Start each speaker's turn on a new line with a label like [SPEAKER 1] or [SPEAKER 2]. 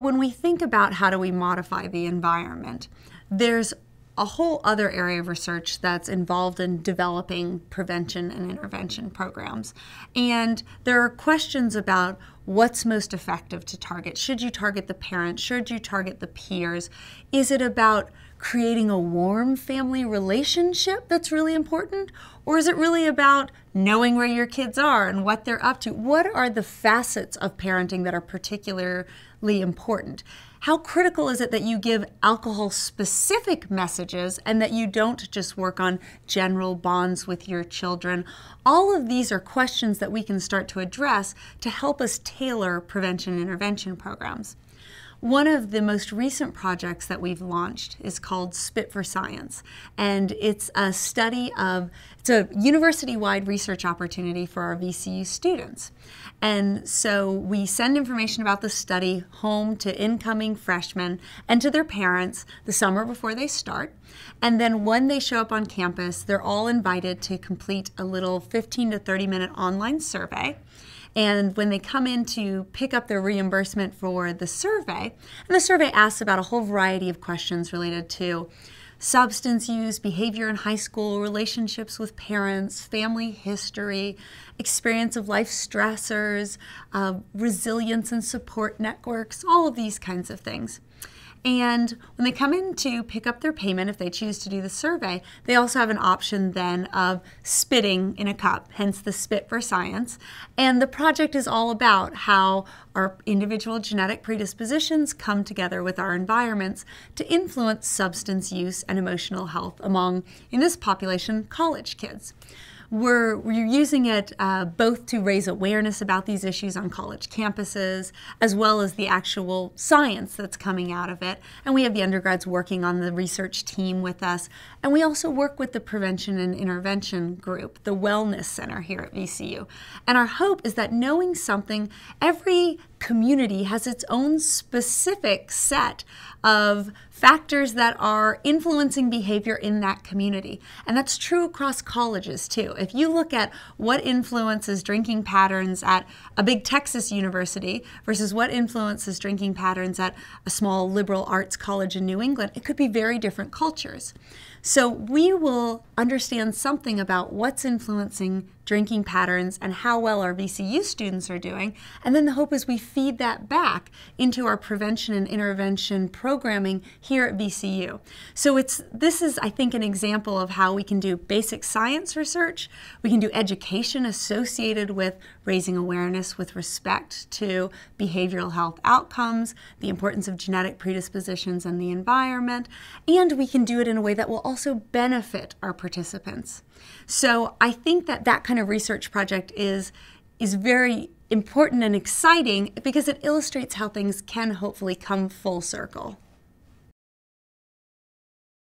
[SPEAKER 1] When we think about how do we modify the environment, there's a whole other area of research that's involved in developing prevention and intervention programs. And there are questions about what's most effective to target. Should you target the parents? Should you target the peers? Is it about creating a warm family relationship that's really important? Or is it really about knowing where your kids are and what they're up to? What are the facets of parenting that are particularly important? How critical is it that you give alcohol-specific messages and that you don't just work on general bonds with your children? All of these are questions that we can start to address to help us tailor prevention and intervention programs. One of the most recent projects that we've launched is called Spit for Science, and it's a university-wide research opportunity for our VCU students. And so we send information about the study home to incoming freshmen and to their parents the summer before they start. And then when they show up on campus, they're all invited to complete a little 15 to 30-minute online survey. And when they come in to pick up their reimbursement for the survey, and the survey asks about a whole variety of questions related to substance use, behavior in high school, relationships with parents, family history, experience of life stressors, resilience and support networks, all of these kinds of things. And when they come in to pick up their payment, if they choose to do the survey, they also have an option then of spitting in a cup, hence the Spit for Science. And the project is all about how our individual genetic predispositions come together with our environments to influence substance use and emotional health among, in this population, college kids. We're using it both to raise awareness about these issues on college campuses, as well as the actual science that's coming out of it. And we have the undergrads working on the research team with us. And we also work with the prevention and intervention group, the Wellness Center here at VCU. And our hope is that knowing something, every community has its own specific set of factors that are influencing behavior in that community. And that's true across colleges too. If you look at what influences drinking patterns at a big Texas university versus what influences drinking patterns at a small liberal arts college in New England, it could be very different cultures. So we will understand something about what's influencing drinking patterns and how well our VCU students are doing. And then the hope is we feed that back into our prevention and intervention programming here at VCU. So this is, I think, an example of how we can do basic science research. We can do education associated with raising awareness with respect to behavioral health outcomes, the importance of genetic predispositions and the environment, and we can do it in a way that will also benefit our participants. So I think that that kind of research project is very important and exciting because it illustrates how things can hopefully come full circle.